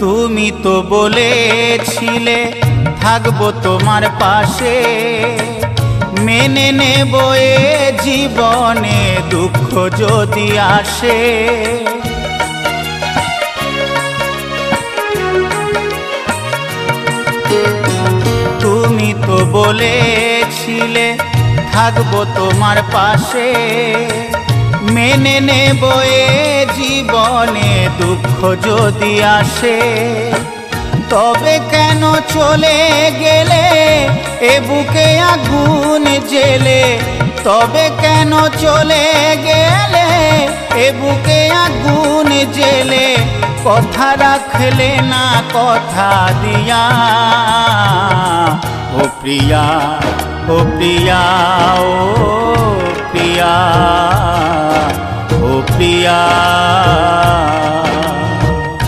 তুমি তো বলেছিলে থাকবো তোমার পাশে, মেনে নেব এ জীবনে দুঃখ যদি আসে। তুমি তো বলেছিলে থাকবো তোমার পাশে, মেনে নেব এ জীবনে দুঃখ যদি আসে। তবে কেন চলে গেলে এ বুকে আগুন জেলে, তবে কেন চলে গেলে এ বুকে আগুন জেলে, কথা রাখলে না কথা দিয়া। ও প্রিয়া, ও প্রিয়া, ও প্রিয়া, ও প্রিয়া।